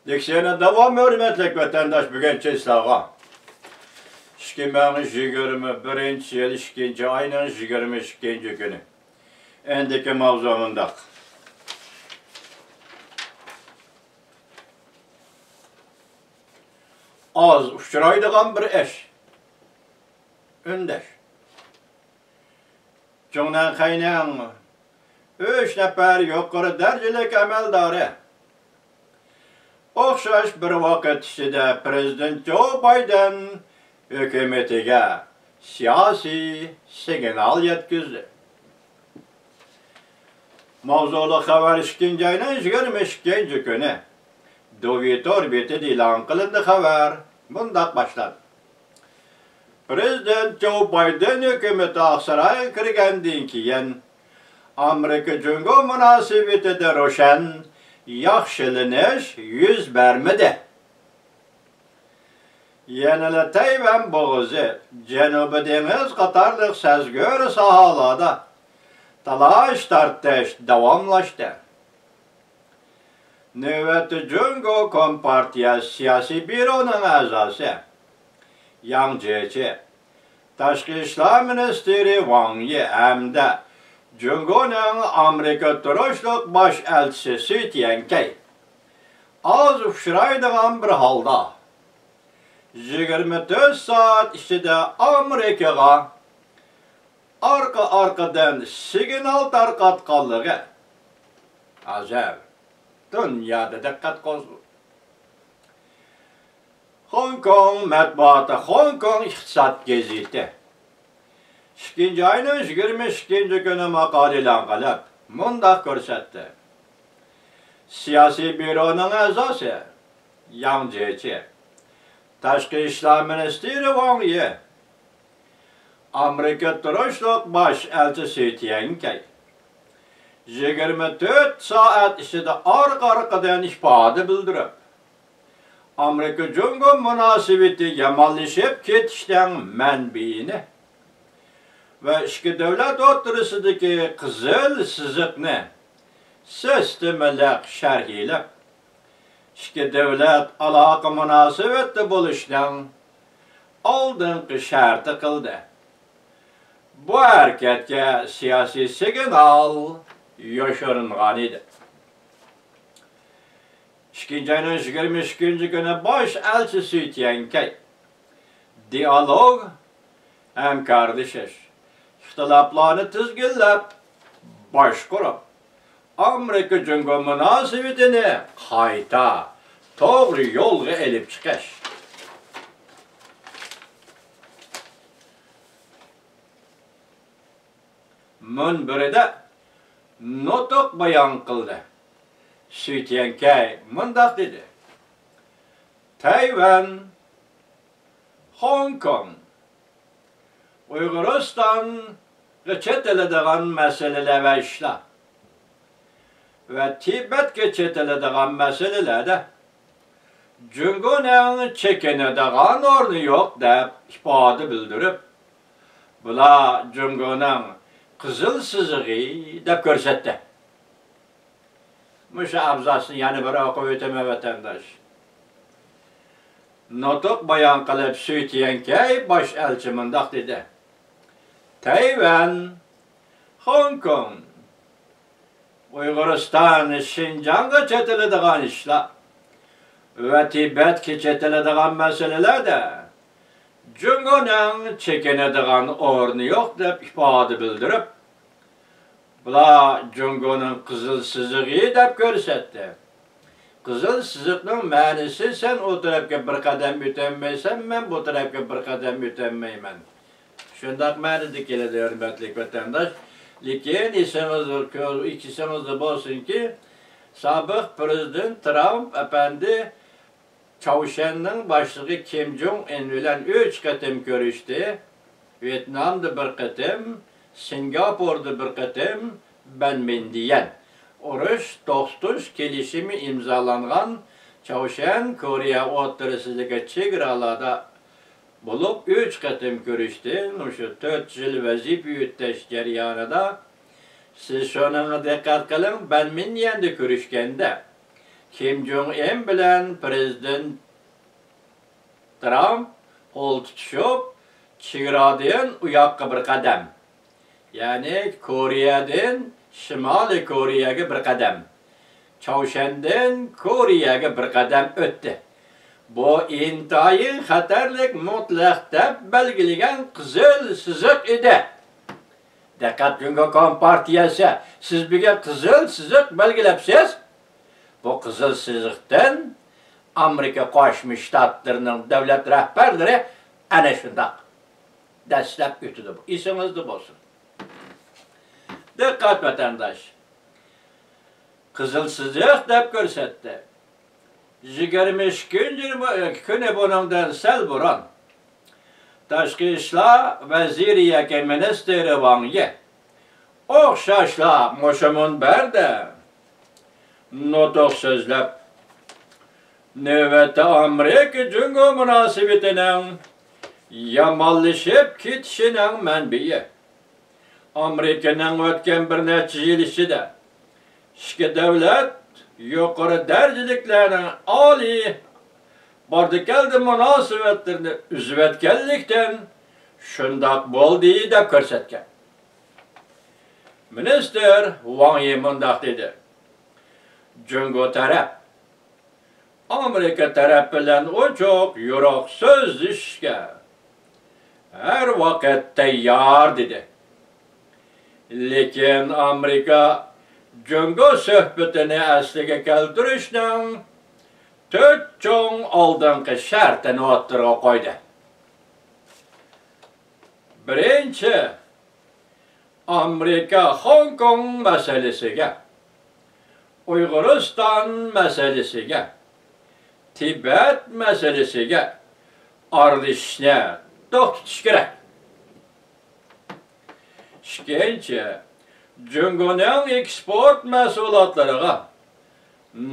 Diksiyene devam hürmetlik vatandaş bugün çeslağa. 2021 yıl 2. ayının 22. günü. Endeki mavzumunda. Az uçuraydıgan bir eş. Öndeş. Çoğundan kaynayan 3 nefer yukarı derecelik emeldarı. Okşaş bir vakit içinde Prezident Joe Biden hükümetiga siyasi signal yetkizdi. Mavzulu haber 2. ayının 22. günü Dovitor biti ilan kılındı haber bundak başladı. Prezident Joe Biden hükümeti Aksaray'a kirgendiğin kiyen Amerika Cungo münasebeti de roşen yaxşılınış yüz vermedi. Yenile Tayvan boğazı, Cenubi Deniz Katarlık sezgör sahalada talaş tartış devamlaştı. Nöbeti Cungo Kompartiya Siyasi Büro'nun azası Yang Jiechi, Taşkı İşler Ministeri Wang Yi hem de Cungo'nun Amerika Turuşluk baş elçisi Su Tiankay az ufşıraydıgan bir halda 24 saat içinde Amerika'ya arkadan signal tarqatqanlığı azab dünyada dikkat qozdu. Hong Kong matbuatı, Hong Kong iqtisad geziti 2. ayının 22. günü makalelan qilib mundaq ko'rsatdi. Siyasi büronun azası Yang Jiechi, Taşkı İşler Ministeri Wang Yi, Amerika Turuşluk baş elçisi Tiankay 24 saat içinde arkadan ifade bildirip Amerika Cungo münasebeti yamanlaşıp ketişten mənbiyini ve iki devlet oturusundaki kızıl sızıkını sistematik şerhiyle iki devlet alaka münasebeti buluştan aldığın şartı kıldı. Bu hareketke siyasi signal yaşarınğan idi. 2. ayının 22. günü baş elçisi Tiankay diyalog hem kardeşiz ihtilaflarını tizgillep baş kurup Amerika Cungo münasebetini qayta doğru yolga elip çıkış. Münbiride notuk bayan kıldı. Su Tiankay mundaq dedi. Tayvan, Hong Kong, Uyguristan çetelediğin meseleler ve işler ve Tibet çetelediğin meselelerde Cungo'nun çekinediğin ornu yok deyip ifade bildirip bula Cungo'nun kızıl sızığı deyip görsetti. Müşe abzasını yani bir okuyuteme vatandaş. Notuk bayan kılıp Su Tiankay baş elçi mundaq dedi. Tayvan, Hong Kong, Uyguristan, Şinjan'ga çetelediğin işler ve Tibet çetelediğin meselelerde Cungo'nun çekinediğin ornu yok deyip ifade bildirip bula Cungo'nun kızıl sızığı deyip görsetti. Kızıl sızıqның mənisi sen o tarafga bir qadam ötənməysən, ben bu tarafga bir qadam ötənməyəm. Şundaq mənada keladi hörmətli vatandaş. Lekin ikisimiz bolsun ki, sabiq prezident Trump efendi Çavuşanның başlığı Kim Jong-un bilen 3 qatim görüşdü. Vietnamda bir qatim, Singapur'da bir qatim, ben diyen. Oruç, Dostuş kelişimi imzalanğan Çavuşan Koreya oturusundaki çegralarda bulup 3 katım görüştüm. Şu 4 yıl vazif yürütüş jaryanida siz şuna dikkat kılın. Ben minnendi görüşkende Kim Jong-un bilen Prezident Trump kol tutuşup çigiradan uyakka bir kadem. Yani Kore'den Şimali Kore'ye bir kadem. Çavşan'dan Kore'ye bir kadem öttü. Bu intayın xatarlik mutlaq deb belgilegen qizil siziq idi. Dikkat Cumhuriyet Kompartiyasi, siz bize qizil siziq belgilabsiz. Bu qizil siziqdan Amerika Qo'shma Shtatlarining davlat rahbarlari ana shundaq dastlab o'tdi. Esingizda bo'lsin. Dikkat vatandaş. Qizil siziq deb ko'rsatdi. 22 kuni buningdan sal burun Tashqi ishlar vaziri yoki ministri Wang Yi o'xshashla mushu munbarda nutq so'zlab navbatda Amerika Jungo munosabatining yomonlashib ketishining manbai. Amerikaning o'tgan bir necha yil ichida ikki davlat yuqori darajaliklarning oliy bordi-keldi munosabatlarini uzayotganlikdan shundoq bo'ldi deb ko'rsatgan. Minister Wang Yi mundaq dedi. Jungo taraf Amerika taraf bilan ochiq yo'roq so'zlashishga har vaqt tayyor dedi. Lekin Amerika Jungo suhbatini asliga keltirishning 4 cho'ng oldingi shartini o'ttirib qo'ydi. Birinchi, Amerika Hong Kong masalasiga, Uyg'uriston masalasiga, Tibet masalasiga aralashishni to'xtatish kerak. Ikkinchi, Jungoning eksport mahsulotlariga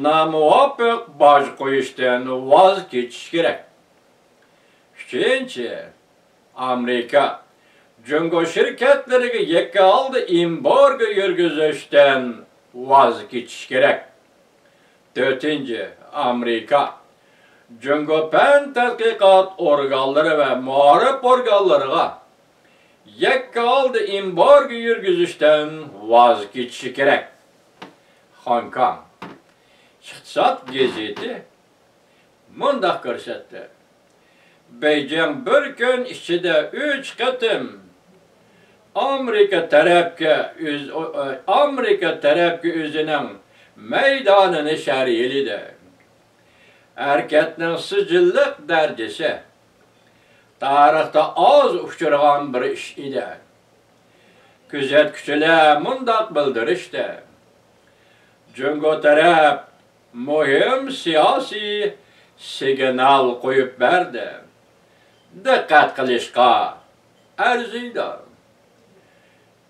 namuvofiq boj qo'yishdan voz kechish kerak. Uchinchi, Amerika Jungo shirkatlariga yakka oldi embargo yurgizishdan voz kechish kerak. To'rtinchi, Amerika Jungo fan tadqiqot organlari va ma'rif organlariga yakka oldi embargo yurgizishdan voz kechishi kerak. Hong Kong iqtisod gazeti mundaq ko'rsatdi. Beijing bir kun ichida 3 qatim Amerika tarafga o'zining maydonini shariyildi. Harakatning sijilliq darajasi tarixda oz uchragan bir ish edi. Kuzatuvchilar mundaq bildirishdi. Jungo taraf muhim siyosiy signal qo'yib berdi. Diqqat qilishga arziydi.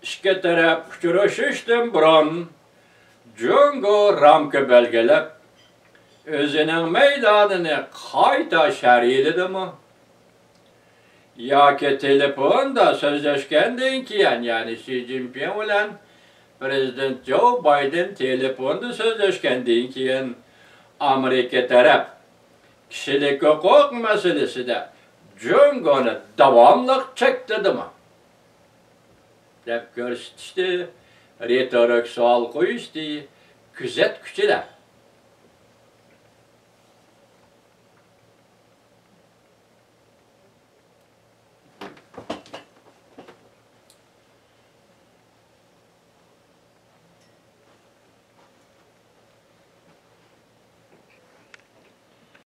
Ikki taraf uchrashishdan burun Jungo ramka belgilab o'zining maydonini qayta shariyladimi? Yoki telefonda so'zlashgandan keyin, ya'ni Xi Jinping bilan Prezident Joe Biden telefonda so'zlashgandan keyin Amerika taraf kishilik huquq masalasida Jungoni davomli chekdimi deb ko'rsatishdi, retorik savol qo'yishdi kuzatuvchilar.